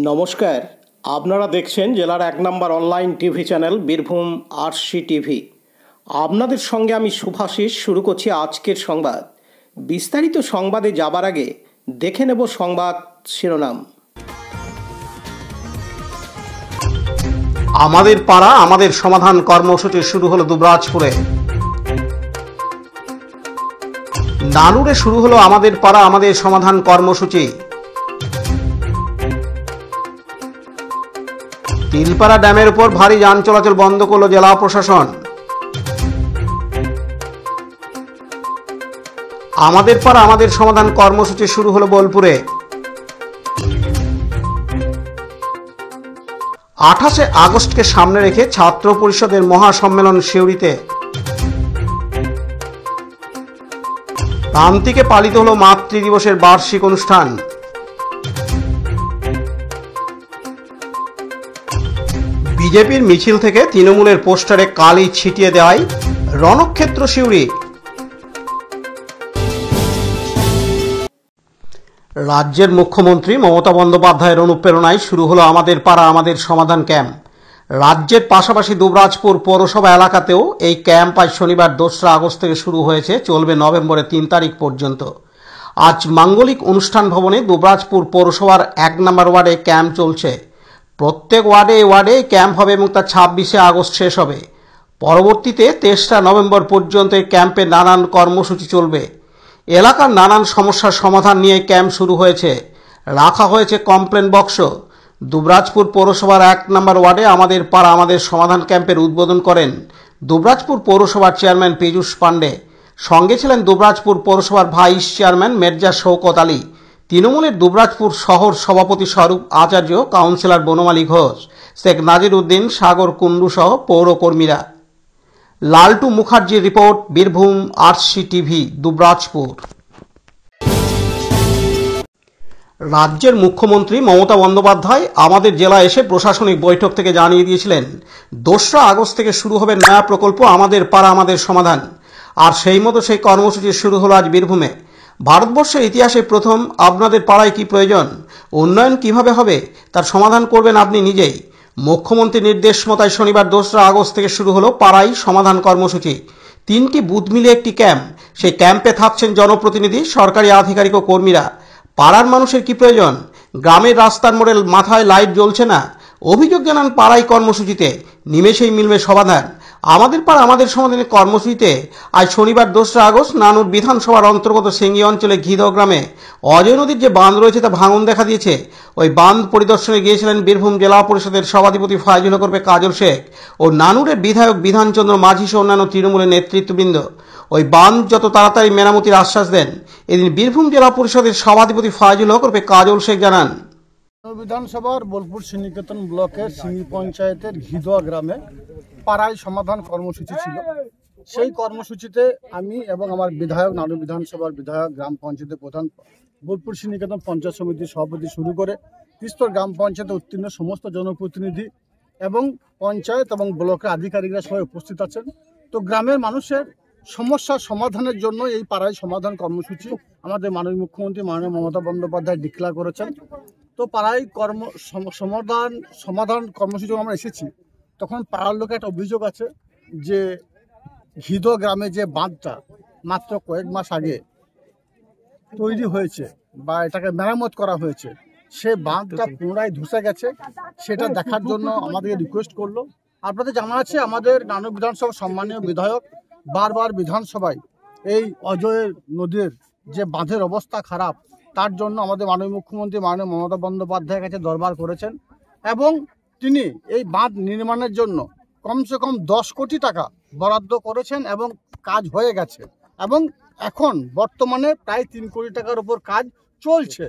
নমস্কার, আপনারা দেখছেন জেলার ১ number online TV channel Birbhum RC TV. আপনাদের সঙ্গে আমি শুভাশিস। শুরু করছি আজকের সংবাদ। বিস্তারিত সংবাদে যাবার আগে দেখে নেব সংবাদ শিরোনাম। আমাদের পাড়া আমাদের সমাধান কর্মসূচি শুরু হলো দুবরাজপুরে। নানুরে শুরু হলো আমাদের পাড়া আমাদের সমাধান কর্মসূচি। তিলপাড়া ড্যামের উপর ভারী যান চলাচল বন্ধ করল জেলা প্রশাসন। আমাদের পাড়া আমাদের সমাধান কর্মসূচি শুরু হলো বোলপুরে। 28 আগস্টকে সামনে রেখে ছাত্র পরিষদের মহাসম্মেলন সিউড়িতে। প্রান্তিকে পালিত হলো মাতৃ দিবসের বার্ষিক অনুষ্ঠান। বিজেপির মিছিল থেকে তৃণমূলের পোস্টারে কালি ছিটিয়ে দেওয়ায় রণক্ষেত্র সিউড়ি। রাজ্যের মুখ্যমন্ত্রী মমতা বন্দ্যোপাধ্যায়ের অনুপ্রেরণায় শুরু হলো আমাদের পাড়া আমাদের সমাধান ক্যাম্প। রাজ্যের পাশাপাশি দুবরাজপুর পৌরসভা এলাকাতেও এই ক্যাম্প আজ শনিবার 2রা আগস্ট থেকে শুরু হয়েছে, চলবে নভেম্বরের 3 তারিখ পর্যন্ত। আজ মাঙ্গলিক অনুষ্ঠান ভবনে দুবরাজপুর পৌরসভার 1 নম্বর ওয়ার্ডে ক্যাম্প চলছে। প্রত্যেক ওয়ার্ডে ক্যাম্প হবে এবং তা 26 আগস্ট শেষ হবে। পরবর্তীতে 23 নভেম্বর পর্যন্ত এই ক্যাম্পে নানান কর্মসূচি চলবে। এলাকার নানান সমস্যার সমাধান নিয়ে ক্যাম্প শুরু হয়েছে। রাখা হয়েছে কমপ্লেন বক্স। দুবরাজপুর পৌরসভার 1 নম্বর ওয়ার্ডে আমাদের পাড়া আমাদের সমাধান ক্যাম্পের উদ্বোধন করেন দুবরাজপুর পৌরসভার চেয়ারম্যান পীযূষ পাণ্ডে। সঙ্গে ছিলেন দুবরাজপুর পৌরসভার ভাইস চেয়ারম্যান মির্জা শওকত আলী, তৃণমূলের দুবরাজপুর শহর সভাপতি স্বরূপ আচার্য, কাউন্সিলর বনমালী ঘোষ, শেখ নাজির উদ্দিন, সাগর কুন্ডু সহ পৌরকর্মীরা। লালটু মুখার্জির report, Birbhum RC TV, Dubrajpur. রাজ্যের মুখ্যমন্ত্রী মমতা বন্দ্যোপাধ্যায় আমাদের জেলায় এসে প্রশাসনিক বৈঠক থেকে জানিয়ে দিয়েছিলেন 2রা আগস্ট থেকে শুরু হবে নয়া প্রকল্প আমাদের পাড়া আমাদের সমাধান। আর সেই মতো সেই কর্মসূচি শুরু হলো আজ বীরভূমে। ভারতবর্ষের ইতিহাসে প্রথম আপনাদের পাড়ায় কি প্রয়োজন, উন্নয়ন কিভাবে হবে তার সমাধান করবেন আপনি নিজেই। মুখ্যমন্ত্রীর নির্দেশ মতায় শনিবার 2রা আগস্ট থেকে শুরু হলো পাড়াই সমাধান কর্মসূচি। 3টি বুথ মিলে একটি ক্যাম্প। সেই ক্যাম্পে থাকছেন জনপ্রতিনিধি, সরকারি আধিকারিক ও কর্মীরা। পাড়ার মানুষের কি প্রয়োজন? গ্রামের রাস্তার মোড়ে মাথায় লাইট জ্বলছে না, অভিযোগ জানান পাড়াই কর্মসূচিতে, নিমেষেই মিলবে সমাধান। আমাদের পাড়া আমাদের সমাধানের কর্মসূচিতে আজ শনিবার 2রা আগস্ট নানুর বিধানসভার অন্তর্গত সিঙ্গি অঞ্চলে ঘিদ গ্রামে অজয় নদীর যে বাঁধ রয়েছে তা ভাঙন দেখা দিয়েছে। ওই বাঁধ পরিদর্শনে গিয়েছিলেন বীরভূম জেলা পরিষদের সভাধিপতি ফায়জুল হক কাজল শেখ ও নানুরের বিধায়ক বিধানচন্দ্র মাঝি সহ অন্যান্য তৃণমূলের নেতৃত্ববৃন্দ। ওই বাঁধ যত তাড়াতাড়ি মেরামতির আশ্বাস দেন। এদিন বীরভূম জেলা পরিষদের সভাধিপতি ফায়জুল হক কাজল শেখ জানান, বিধানসভার বোলপুর শ্রীনিকেতন ব্লকের সিঙ্গি পঞ্চায়েতের ঘিদোয়া গ্রামে পাড়ায় সমাধান কর্মসূচি ছিল। সেই কর্মসূচিতে আমি এবং আমার বিধায়ক, নানু বিধানসভার বিধায়ক, গ্রাম পঞ্চায়েতের প্রধান, বোলপুর শ্রীনিকেতন পঞ্চায়েত সমিতির সভাপতি শুরু করে তিস্তর গ্রাম পঞ্চায়েতে উত্তীর্ণ সমস্ত জনপ্রতিনিধি এবং পঞ্চায়েত এবং ব্লকের আধিকারিকরা সবাই উপস্থিত আছেন। তো গ্রামের মানুষের সমস্যার সমাধানের জন্য এই পাড়ায় সমাধান কর্মসূচি আমাদের মাননীয় মুখ্যমন্ত্রী মাননীয় মমতা বন্দ্যোপাধ্যায় ডিক্লেয়ার করেছেন। তো পাড়ায় সমাধান কর্মসূচি আমরা এসেছি, তখন পাড়ার লোকের একটা অভিযোগ আছে যে ঘিদো গ্রামে যে বাঁধটা মাত্র কয়েক মাস আগে তৈরি হয়েছে বা এটাকে মেরামত করা হয়েছে, সে বাঁধটা পুনরায় ধসে গেছে। সেটা দেখার জন্য আমাদেরকে রিকোয়েস্ট করলো। আপনাদের জানা আছে আমাদের নানু বিধানসভার সম্মানীয় বিধায়ক বারবার বিধানসভায় এই অজয় নদীর যে বাঁধের অবস্থা খারাপ তার জন্য আমাদের মাননীয় মুখ্যমন্ত্রী মাননীয় মমতা বন্দ্যোপাধ্যায়ের কাছে দরবার করেছেন এবং তিনি এই বাঁধ নির্মাণের জন্য কমসে কম 10 কোটি টাকা বরাদ্দ করেছেন এবং কাজ হয়ে গেছে এবং এখন বর্তমানে প্রায় 3 কোটি টাকার উপর কাজ চলছে।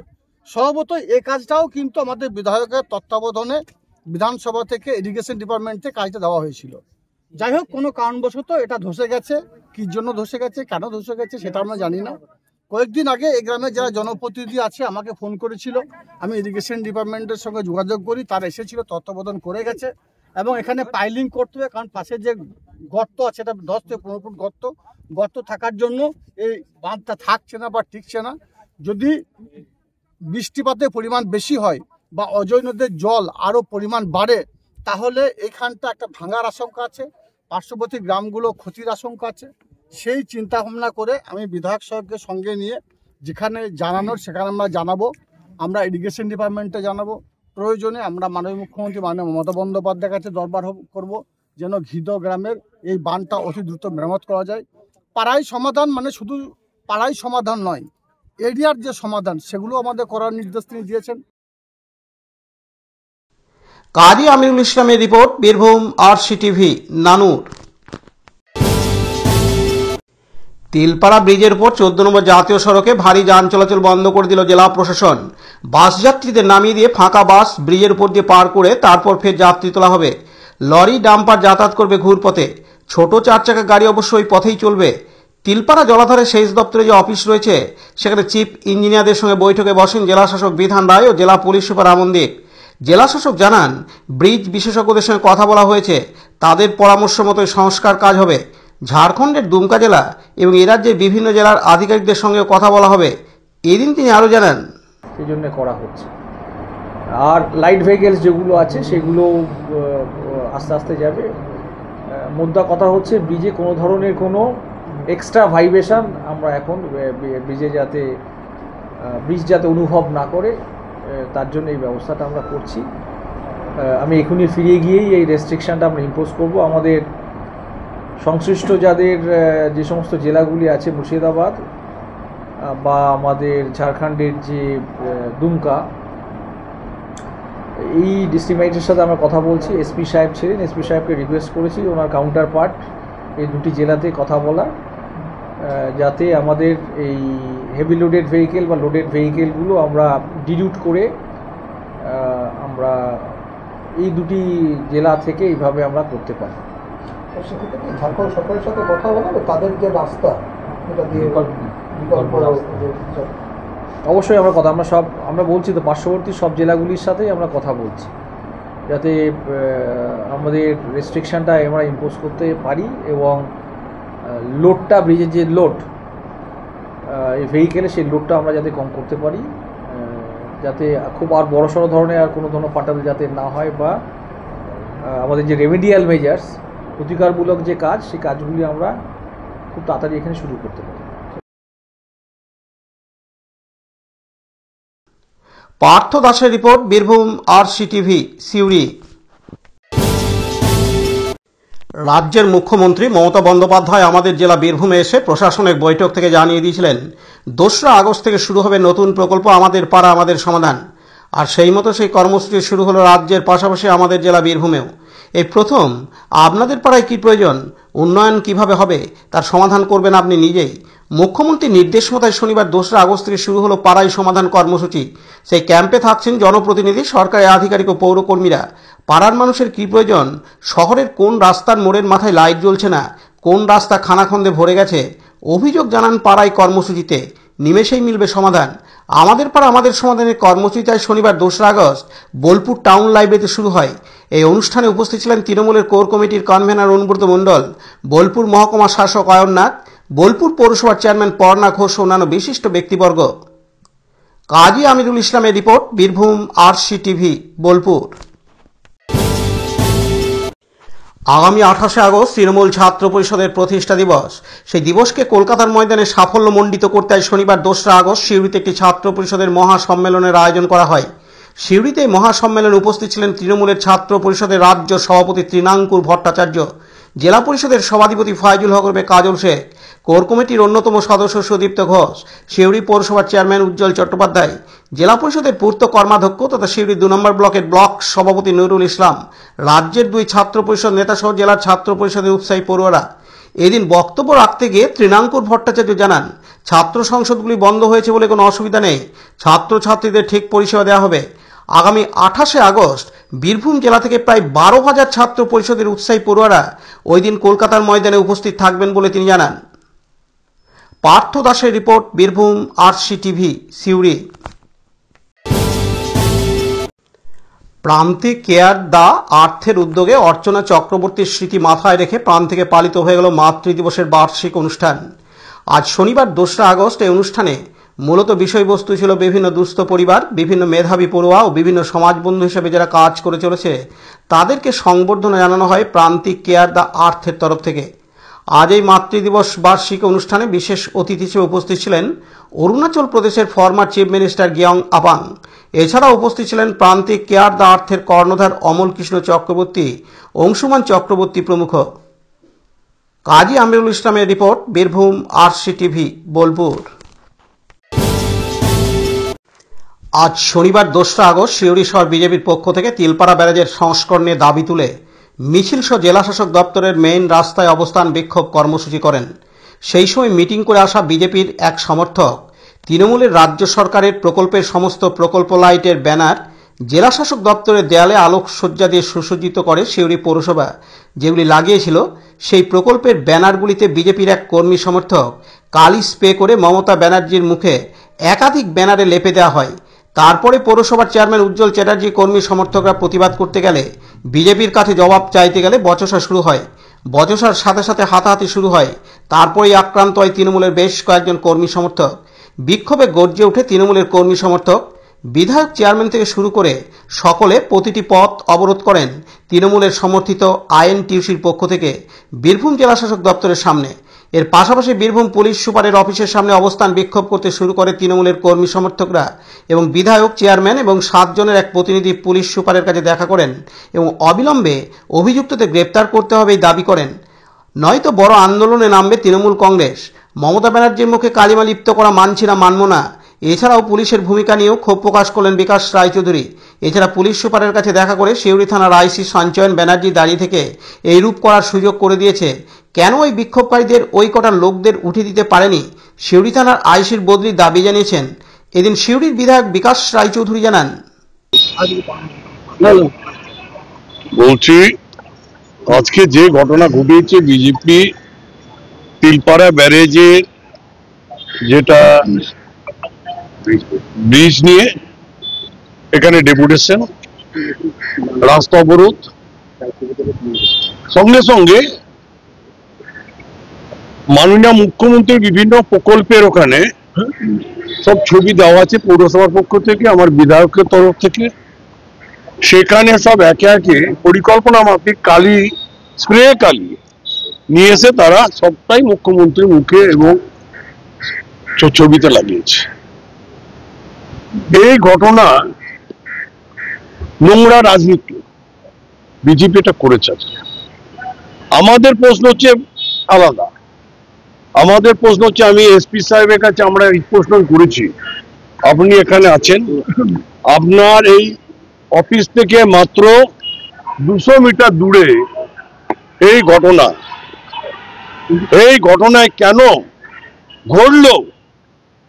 স্বভাবতই এই কাজটাও কিন্তু আমাদের বিধায়কের তত্ত্বাবধানে বিধানসভা থেকে ইরিগেশন ডিপার্টমেন্টে কাজটা দেওয়া হয়েছিল। যাই হোক, কোনো কারণবশত এটা ধসে গেছে। কি জন্য ধসে গেছে, কেন ধসে গেছে সেটা আমরা জানি না। কয়েকদিন আগে এই গ্রামে যারা জনপ্রতিনিধি আছে আমাকে ফোন করেছিল, আমি ইরিগেশন ডিপার্টমেন্টের সঙ্গে যোগাযোগ করি, তারা এসেছিল, তত্ত্বাবধান করে গেছে এবং এখানে পাইলিং করতে হবে, কারণ পাশে যে গর্ত আছে এটা 10 থেকে 15 ফুট গর্ত থাকার জন্য এই বাঁধটা থাকছে না বা টিকছে না। যদি বৃষ্টিপাতের পরিমাণ বেশি হয় বা অজয় নদীর জল আরও পরিমাণ বাড়ে, তাহলে এখানটা একটা ভাঙার আশঙ্কা আছে, পার্শ্ববর্তী গ্রামগুলো ক্ষতির আশঙ্কা আছে। সেই চিন্তা ভাবনা করে আমি বিধায়ক সাহেবকে সঙ্গে নিয়ে যেখানে জানানোর সেখানে আমরা জানাবো, আমরা ইরিগেশন ডিপার্টমেন্টে জানাবো, প্রয়োজনে আমরা মাননীয় মুখ্যমন্ত্রী মাননীয় মমতা বন্দ্যোপাধ্যায়ের কাছে দরবার করব যেন ঘিদ গ্রামের এই বাঁধটা অতি দ্রুত মেরামত করা যায়। পাড়াই সমাধান মানে শুধু পাড়াই সমাধান নয়, এরিয়ার যে সমাধান সেগুলো আমাদের করার নির্দেশ তিনি দিয়েছেন। কাজী আমিরুল ইসলামের রিপোর্ট, বীরভূম RCTV নানুর। তিলপাড়া ব্রিজের উপর 14 নম্বর জাতীয় সড়কে ভারী যান চলাচল বন্ধ করে দিল জেলা প্রশাসন। বাস যাত্রীদের নামিয়ে দিয়ে ফাঁকা বাস ব্রিজের উপর দিয়ে পার করে তারপর ফের যাত্রী তোলা হবে। লরি ডাম্পার যাতায়াত করবে ঘুরপথে। ছোট 4 চাকা গাড়ি অবশ্য ওই পথেই চলবে। তিলপাড়া জলাধারে সেচ দপ্তরে যে অফিস রয়েছে সেখানে চিফ ইঞ্জিনিয়ারদের সঙ্গে বৈঠকে বসেন জেলা শাসক বিধান রায় ও জেলা পুলিশ সুপার আমনদীপ। জেলা শাসক জানান, ব্রিজ বিশেষজ্ঞদের সঙ্গে কথা বলা হয়েছে, তাদের পরামর্শ মতোই সংস্কার কাজ হবে। ঝাড়খণ্ডের দুমকা জেলা এবং এ রাজ্যের বিভিন্ন জেলার আধিকারিকদের সঙ্গে কথা বলা হবে। এদিন তিনি আরও জানান, সেই জন্য করা হচ্ছে। আর লাইট ভেহিকেলস যেগুলো আছে সেগুলো আস্তে আস্তে যাবে। মুদ্রা কথা হচ্ছে ব্রিজে কোনো ধরনের কোনো এক্সট্রা ভাইব্রেশন আমরা এখন ব্রিজে ব্রিজ যাতে অনুভব না করে তার জন্য এই ব্যবস্থাটা আমরা করছি। আমি এখনই ফিরে গিয়েই এই রেস্ট্রিকশানটা আমরা ইম্পোজ করব। আমাদের সংশ্লিষ্ট যাদের যে সমস্ত জেলাগুলি আছে, মুর্শিদাবাদ বা আমাদের ঝাড়খণ্ডের যে দুমকা, এই ডিস্ট্রিক্ট ম্যাজিস্ট্রেটের সাথে আমরা কথা বলছি। এসপি সাহেব ছিলেন, এসপি সাহেবকে রিকোয়েস্ট করেছি ওনার কাউন্টার পার্ট এই দুটি জেলাতে কথা বলা, যাতে আমাদের এই হেভি লোডেড ভেহিকেল বা লোডেড ভেহিকেলগুলো আমরা ডিডিউট করে আমরা এই দুটি জেলা থেকে এইভাবে আমরা করতে পারি। সেক্ষেত্রে ঝাড়খণ্ড সরকারের সাথে কথা বলবে, তাদের যে রাস্তা এটা দিয়ে অবশ্যই আমরা বলছি তো, পার্শ্ববর্তী সব জেলাগুলির সাথেই আমরা কথা বলছি যাতে আমাদের রেস্ট্রিকশানটা আমরা ইম্পোজ করতে পারি এবং লোডটা, ব্রিজের যে লোড এই ভেহিকেলে, সেই লোডটা আমরা যাতে কম করতে পারি, যাতে খুব আর বড়সড় ধরনের আর কোনো ধরনের ফাটাল যাতে না হয়, বা আমাদের যে রেমেডিয়াল মেজার্স, প্রতিকারমূলক যে কাজ, সেই কাজগুলি আমরা খুব তাড়াতাড়ি এখানে শুরু করতে পারি। পার্থ দাসের রিপোর্ট, বীরভূম RCTV সিউড়ি। রাজ্যের মুখ্যমন্ত্রী মমতা বন্দ্যোপাধ্যায় আমাদের জেলা বীরভূমে এসে প্রশাসনিক বৈঠক থেকে জানিয়ে দিয়েছিলেন 2রা আগস্ট থেকে শুরু হবে নতুন প্রকল্প আমাদের পাড়া আমাদের সমাধান। আর সেই মতো সেই কর্মসূচি শুরু হলো রাজ্যের পাশাপাশি আমাদের জেলা বীরভূমেও। এই প্রথম আপনাদের পাড়ায় কী প্রয়োজন, উন্নয়ন কিভাবে হবে তার সমাধান করবেন আপনি নিজেই। মুখ্যমন্ত্রীর নির্দেশ মতায় শনিবার 2রা আগস্ট থেকে শুরু হলো পাড়াই সমাধান কর্মসূচি। সেই ক্যাম্পে থাকছেন জনপ্রতিনিধি, সরকারি আধিকারিক ও পৌরকর্মীরা। পাড়ার মানুষের কী প্রয়োজন, শহরের কোন রাস্তার মোড়ের মাথায় লাইট জ্বলছে না, কোন রাস্তা খানাখন্দে ভরে গেছে, অভিযোগ জানান পাড়াই কর্মসূচিতে। নিমেষেই মিলবে সমাধান। আমাদের পাড়া আমাদের সমাধানের কর্মসূচিটায় শনিবার 2রা আগস্ট বোলপুর টাউন লাইব্রেরিতে শুরু হয়। এই অনুষ্ঠানে উপস্থিত ছিলেন তৃণমূলের কোর কমিটির কনভেনার অনুব্রত মণ্ডল, বোলপুর মহকুমা শাসক অয়ননাথ, বোলপুর পৌরসভার চেয়ারম্যান পর্ণা ঘোষ ও অন্যান্য বিশিষ্ট ব্যক্তিবর্গ। কাজী আমিরুল ইসলামের রিপোর্ট, বীরভূম RCTV বোলপুর। আগামী 28শে আগস্ট তৃণমূল ছাত্র পরিষদের প্রতিষ্ঠা দিবস। সেই দিবসকে কলকাতার ময়দানে সাফল্যমণ্ডিত করতে শনিবার 2রা আগস্ট সিউড়িতে একটি ছাত্র পরিষদের মহাসম্মেলনের আয়োজন করা হয়। সিউড়িতে এই মহাসম্মেলনে উপস্থিত ছিলেন তৃণমূলের ছাত্র পরিষদের রাজ্য সভাপতি তৃণাঙ্কুর ভট্টাচার্য, জেলা পরিষদের সভাধিপতি ফয়জুল হক কাজল শেখ, কোর কমিটির অন্যতম সদস্য সুদীপ্ত ঘোষ, সিউড়ি পৌরসভার চেয়ারম্যান উজ্জ্বল চট্টোপাধ্যায়, জেলা পরিষদের পূর্ত কর্মাধ্যক্ষ তথা সিউড়ি 2 নম্বর ব্লকের ব্লক সভাপতি নুরুল ইসলাম, রাজ্যের 2 ছাত্র পরিষদ নেতাসহ জেলার ছাত্র পরিষদের উৎসাহী পড়ুয়ারা। এদিন বক্তব্য রাখতে গিয়ে তৃণাঙ্কুর ভট্টাচার্য জানান, ছাত্র সংসদগুলি বন্ধ হয়েছে বলে কোনো অসুবিধা নেই, ছাত্রছাত্রীদের ঠিক পরিষেবা দেওয়া হবে। আগামী 28শে আগস্ট বীরভূম জেলা থেকে প্রায় 12,000 ছাত্র পরিষদের উৎসাহী পড়ুয়ারা ওই দিন কলকাতার ময়দানে উপস্থিত থাকবেন বলে তিনি জানান। পার্থ দাসের রিপোর্ট, বীরভূম RCTV সিউড়ি। প্রান্তিক কেয়ার দা আর্থের উদ্যোগে অর্চনা চক্রবর্তীর স্মৃতি মাথায় রেখে প্রাণ থেকে পালিত হয়ে গেল মাতৃদিবসের বার্ষিক অনুষ্ঠান। আজ শনিবার 2রা আগস্ট এই অনুষ্ঠানে মূলত বিষয়বস্তু ছিল বিভিন্ন দুস্থ পরিবার, বিভিন্ন মেধাবী পড়ুয়া ও বিভিন্ন সমাজবন্ধু হিসেবে যারা কাজ করে চলেছে তাদেরকে সংবর্ধনা জানানো হয় প্রান্তিক কেয়ার দ্য আর্থের তরফ থেকে। আজ এই মাতৃদিবস বার্ষিক অনুষ্ঠানে বিশেষ অতিথি হিসেবে উপস্থিত ছিলেন অরুণাচল প্রদেশের ফরমার চিফ মিনিস্টার গিয়ং আপাং। এছাড়াও উপস্থিত ছিলেন প্রান্তিক কেয়ার দ্য আর্থের কর্ণধার অমল কৃষ্ণ চক্রবর্তী, অংশুমান চক্রবর্তী প্রমুখ। কাজী আমিরুল ইসলামের report, Birbhum RC TV, Bolpur. আজ শনিবার 2রা আগস্ট সিউড়ি শহর বিজেপির পক্ষ থেকে তিলপাড়া ব্যারাজের সংস্কার নিয়ে দাবি তুলে মিছিল সহ জেলাশাসক দপ্তরের মেইন রাস্তায় অবস্থান বিক্ষোভ কর্মসূচি করেন। সেই সময় মিটিং করে আসা বিজেপির এক সমর্থক তৃণমূলের রাজ্য সরকারের প্রকল্পের সমস্ত প্রকল্প লাইটের ব্যানার জেলাশাসক দপ্তরের দেয়ালে আলোকসজ্জা দিয়ে সুসজ্জিত করে সিউড়ি পৌরসভা যেগুলি লাগিয়েছিল। সেই প্রকল্পের ব্যানারগুলিতে বিজেপির এক কর্মী সমর্থক কালি স্প্রে করে মমতা ব্যানার্জির মুখে একাধিক ব্যানারে লেপে দেওয়া হয়। তারপরে পৌরসভার চেয়ারম্যান উজ্জ্বল চ্যাটার্জি কর্মী সমর্থকরা প্রতিবাদ করতে গেলে বিজেপির কাছে জবাব চাইতে গেলে বচসা শুরু হয়। বচসার সাথে সাথে হাতাহাতি শুরু হয়। তারপরেই আক্রান্ত হয় তৃণমূলের বেশ কয়েকজন কর্মী সমর্থক। বিক্ষোভে গর্জে ওঠে তৃণমূলের কর্মী সমর্থক। বিধায়ক, চেয়ারম্যান থেকে শুরু করে সকলে প্রতিটি পথ অবরোধ করেন তৃণমূলের সমর্থিত আইএনটিইউসির পক্ষ থেকে বীরভূম জেলাশাসক দপ্তরের সামনে। এর পাশাপাশি বীরভূম পুলিশ সুপারের অফিসের সামনে অবস্থান বিক্ষোভ করতে শুরু করে তৃণমূলের কর্মী সমর্থকরা এবং বিধায়ক, চেয়ারম্যান এবং 7 জনের এক প্রতিনিধি পুলিশ সুপারের কাছে দেখা করেন এবং অবিলম্বে অভিযুক্তদের গ্রেপ্তার করতে হবে এই দাবি করেন, নয়তো বড় আন্দোলনে নামবে তৃণমূল কংগ্রেস। মমতা ব্যানার্জির মুখে কালিমা লিপ্ত করা মানছি না, মানব না। এছাড়াও পুলিশের ভূমিকা নিয়েও ক্ষোভ প্রকাশ করলেন বিকাশ রায়চৌধুরী। এছাড়া পুলিশ সুপারের কাছে দেখা করে সিউড়ি থানার আইসি সঞ্চয়ন ব্যানার্জি দাঁড়িয়ে থেকে এইরূপ করার সুযোগ করে দিয়েছে, কেন ওই বিক্ষোভকারীদের ওই কটা লোকদের উঠে দিতে পারেনি সিউড়ি থানার আইসির বদলির দাবি জানিয়েছেন। এদিন সিউড়ির বিধায়ক বিকাশ রায়চৌধুরী জানান, বলছি আজকে যে ঘটনা ঘটেছে বিজেপি তিলপাড়া ব্যারেজে যেটা ব্রিজ নিয়ে এখানে ডেপুটেশন, রাস্তা অবরোধ, সঙ্গে সঙ্গে মাননীয় মুখ্যমন্ত্রীর বিভিন্ন প্রকল্পের ওখানে সব ছবি দেওয়া আছে পৌরসভার পক্ষ থেকে, আমার বিধায়কের তরফ থেকে। সেখানে সব একে একে পরিকল্পনা মাফিক কালি স্প্রে কালি নিয়ে এসে তারা সবটাই মুখ্যমন্ত্রীর মুখে এবং ছবিতে লাগিয়েছে। এই ঘটনা নোংরা রাজনীতি বিজেপি এটা করেছে। আমাদের প্রশ্ন হচ্ছে আলাদা। আমাদের প্রশ্ন হচ্ছে, আমি এসপি সাহেবের কাছে আমরা এই প্রশ্ন করেছি, আপনি এখানে আছেন, আপনার এই অফিস থেকে মাত্র 200 মিটার দূরে এই ঘটনায় কেন ঘটলো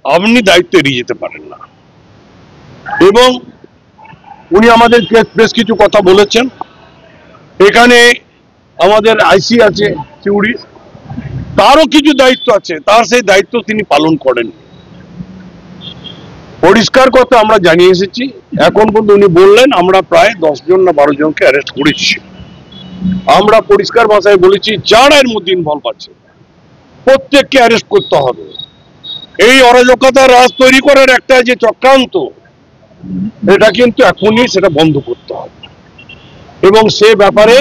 আপনি দায়িত্ব এড়িয়ে যেতে পারেন না। এবং উনি আমাদের বেশ কিছু কথা বলেছেন। এখানে আমাদের আইসি আছে সিউড়ি, তারও কিছু দায়িত্ব আছে, তার সেই দায়িত্ব তিনি পালন করেন। পরিষ্কার কথা আমরা জানিয়ে এসেছি, এখন পর্যন্ত উনি বললেন আমরা প্রায় 10 জন না 12 জনকে অ্যারেস্ট করেছি। আমরা পরিষ্কার ভাষায় বলেছি যারা এর মধ্যে ইনভলভ আছে প্রত্যেককে অ্যারেস্ট করতে হবে। এই অরাজকতার রাজ তৈরি করার একটা যে চক্রান্ত, এটা কিন্তু এখনই সেটা বন্ধ করতে হবে। এবং সে ব্যাপারে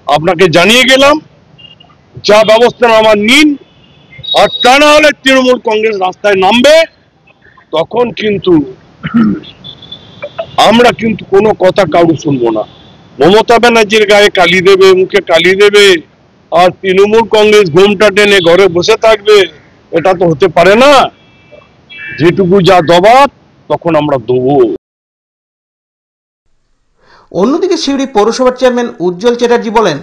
আপনাকে জানিয়ে গেলাম, যা ব্যবস্থা আমার নিন, আর তা না হলে তৃণমূল কংগ্রেস রাস্তায় নামবে, তখন কিন্তু আমরা কিন্তু কোনো কথা কারু শুনবো না। মমতা ব্যানার্জির গায়ে কালি দেবে, মুখে কালি দেবে, আর তৃণমূল কংগ্রেস ঘোমটা টেনে ঘরে বসে থাকবে, এটা তো হতে পারে না। যেটুকু যা দবার তখন আমরা দেবো। অন্যদিকে সিউড়ি পৌরসভার চেয়ারম্যান উজ্জ্বল চ্যাটার্জি বলেন,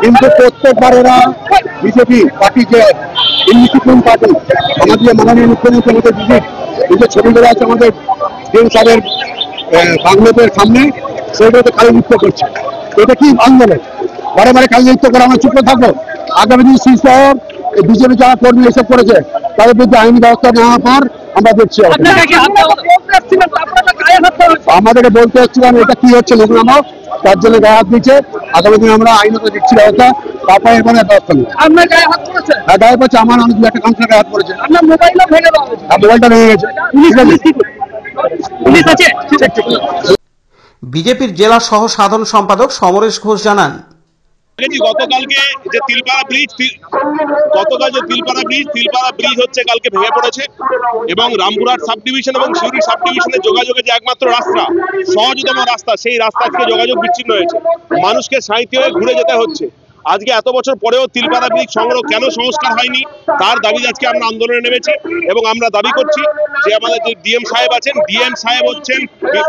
কিন্তু প্রত্যেকবার এরা বিজেপি পার্টি যে ইন্ডিপেন্ডেন্ট পার্টি, আমাদের মাননীয় মুখ্যমন্ত্রী আমাদের যে ছবিগুলো আছে আমাদের সিএম সাহেবের বাংলাদেশের সামনে, সেগুলোতে কালি নৃত্য করছে। এটা কি আন্দোলন? বারে বারে কালি নৃত্য করে আমরা চুপ থাকবো? আগামী দিন শীর্ষক বিজেপি যারা কর্মী এসব করেছে তাদের বিরুদ্ধে আইনি ব্যবস্থা নেওয়ার পর আমরা দেখছি। আমাদেরকে বলতে হচ্ছিলাম এটা কি হচ্ছে নোংরামো, তার জন্য গায়ে হাত দিচ্ছে। আগামী দিনে আমরা আইনত দিচ্ছি ব্যবস্থা, তারপরে এখানে ব্যবস্থা নেই। আপনার গায়ে হাত পড়েছে? হ্যাঁ, গায়ে পড়ছে। আমার অনেক একটা কাউন্সিলর গায়ে হাত পড়েছে। আপনার মোবাইলও ভেঙে দেওয়া হয়েছে? মোবাইলটা ভেঙে গেছে। পুলিশ আছে? বিজেপির জেলা সহ সাধারণ সম্পাদক সমরেশ ঘোষ জানান, গতকালকে যে তিলপাড়া ব্রিজ হচ্ছে কালকে ভেঙে পড়েছে এবং রামপুরহাট সাব ডিভিশন এবং সিউড়ি সাব ডিভিশনের যোগাযোগের যে একমাত্র রাস্তা, সহজতম রাস্তা, সেই রাস্তা আজকে যোগাযোগ বিচ্ছিন্ন হয়েছে। মানুষকে সাঁইতে হয়ে ঘুরে যেতে হচ্ছে। আজকে এত বছর পরেও তিলপাড়া ব্রিজ কেন সংস্কার হয়নি তার দাবি আজকে আমরা আন্দোলনে নেমেছি এবং আমরা দাবি করছি যে আমাদের যে ডিএম সাহেব আছেন, ডিএম সাহেব হচ্ছেন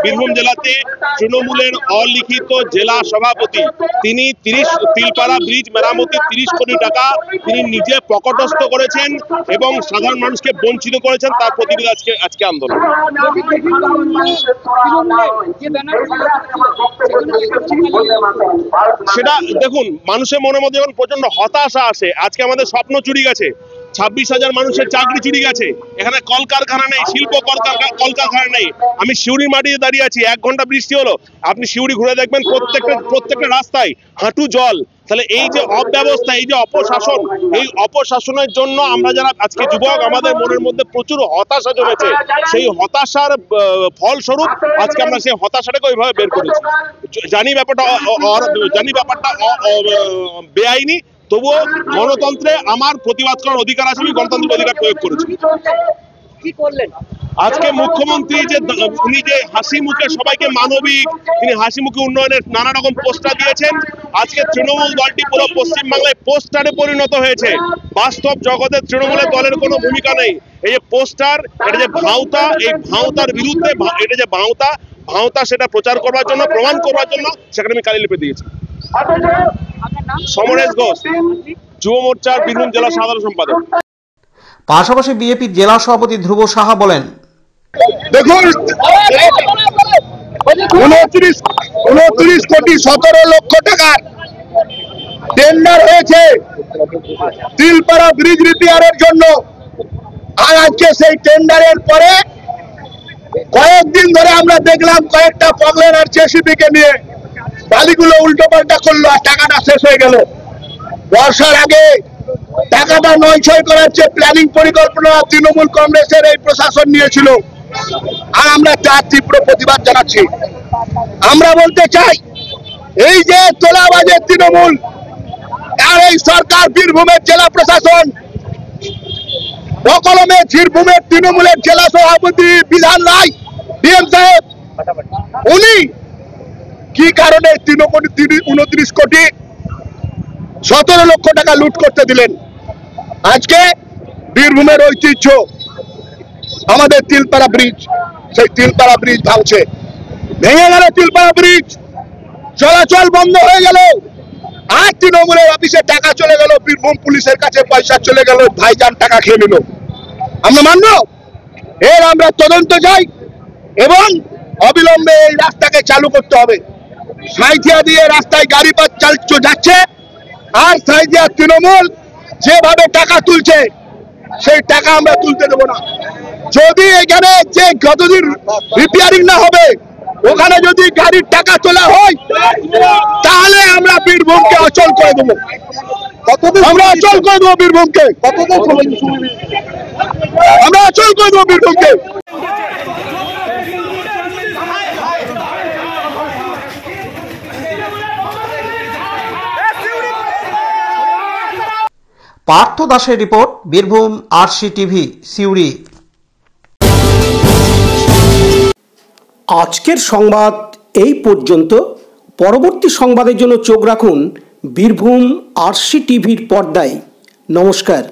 বীরভূম জেলাতে তৃণমূলের অলিখিত জেলা সভাপতি। তিনি তিলপাড়া ব্রিজ মেরামতির 30 কোটি টাকা তিনি নিজে পকেটস্থ করেছেন এবং সাধারণ মানুষকে বঞ্চিত করেছেন। তার প্রতিবাদ আজকে আন্দোলন। সেটা দেখুন, মানুষের মনের মধ্যে যখন প্রচন্ড হতাশা আসে, আজকে আমাদের স্বপ্ন চুরি গেছে, 26,000 মানুষের চাকরি চুরি গেছে, এখানে কলকারখানা নেই, শিল্প কলকারখানা নেই। আমি সিউড়ির মাটিতে দাঁড়িয়ে আছি, 1 ঘন্টা বৃষ্টি হলো, আপনি সিউড়ি ঘুরে দেখবেন প্রত্যেকটা রাস্তায় হাঁটু জল। তাহলে এই যে অব্যবস্থা, এই যে অপশাসন, এই অপশাসনের জন্য আমরা যারা আজকে যুবক, আমাদের মনের মধ্যে প্রচুর হতাশা জমেছে। সেই হতাশার ফলস্বরূপ আজকে আমরা সেই হতাশাটাকে ওইভাবে বের করেছি। জানি ব্যাপারটা বেআইনি, তবুও গণতন্ত্রে আমার প্রতিবাদ করার অধিকার আছে, আমি গণতান্ত্রিক অধিকার প্রয়োগ করেছি। কি করলেন আজকে মুখ্যমন্ত্রী উনি যে হাসি মুখে সবাইকে মানবিক, তিনি হাসি মুখে উন্নয়নের নানা রকম পোস্টার দিয়েছেন। আজকে তৃণমূল দলটি পুরো পশ্চিমবাংলায় পোস্টারে পরিণত হয়েছে। বাস্তব জগতে তৃণমূলের দলের কোনো ভূমিকা নেই। এই যে পোস্টার, এটা যে ভাওতা, এই ভাওতার বিরুদ্ধে, এটা যে ভাওতা সেটা প্রচার করবার জন্য, প্রমাণ করবার জন্য সেখানে আমি কালি লিপে দিয়েছি। সমরেশ ঘোষ, যুব মোর্চার বীরভূম জেলা সাধারণ সম্পাদক। পাশাপাশি বিজেপির জেলা সভাপতি ধ্রুব সাহা বলেন, দেখুন, 29 কোটি 17 লক্ষ টাকার টেন্ডার হয়েছে তিলপাড়া ব্রিজ রিপেয়ারের জন্য। আর আজকে সেই টেন্ডারের পরে কয়েকদিন ধরে আমরা দেখলাম কয়েকটা পগলের আর জেসিবি কে নিয়ে বালিগুলো উল্টো পাল্টা করলো, আর টাকাটা শেষ হয়ে গেল। বর্ষার আগে টাকাটা নয়ছয় করার যে প্ল্যানিং পরিকল্পনা তৃণমূল কংগ্রেসের এই প্রশাসন নিয়েছিল, আর আমরা তার তীব্র প্রতিবাদ জানাচ্ছি। আমরা বলতে চাই, এই যে তোলাবাজের তৃণমূল আর এই সরকার, বীরভূমের জেলা প্রশাসন, বকলমে বীরভূমের তৃণমূলের জেলা সভাপতি বিধান রায় ডিএম সাহেব, উনি কি কারণে 29 কোটি 17 লক্ষ টাকা লুট করতে দিলেন? আজকে বীরভূমের ঐতিহ্য আমাদের তিলপাড়া ব্রিজ, সেই তিলপাড়া ব্রিজ ভাঙছে, ভেঙে গেল তিলপাড়া ব্রিজ, চলাচল বন্ধ হয়ে গেল। আর তৃণমূলের অফিসে টাকা চলে গেল, বীরভূম পুলিশের কাছে পয়সা চলে গেল, ভাইজান টাকা খেয়ে নিল। আমরা মানব? এর আমরা তদন্ত চাই এবং অবিলম্বে এই রাস্তাকে চালু করতে হবে। সাঁইথিয়া দিয়ে রাস্তায় গাড়ি যাচ্ছে, আর সাঁইথিয়া তৃণমূল যেভাবে টাকা তুলছে, সেই টাকা আমরা তুলতে দেবো না। যদি এখানে যে যতদিন রিপেয়ারিং না হবে, ওখানে যদি গাড়ির টাকা তোলা হয়, তাহলে আমরা বীরভূমকে অচল করে দেবো। আমরা অচল করে দেবো বীরভূমকে, আমরা অচল করে দেবো বীরভূমকে। পার্থ দাসের report, Birbhum RC TV, Suri. আজকের সংবাদ এই পর্যন্ত। পরবর্তী সংবাদের জন্য চোখ রাখুন বীরভূম আরসি টিভির পর্দায়। নমস্কার।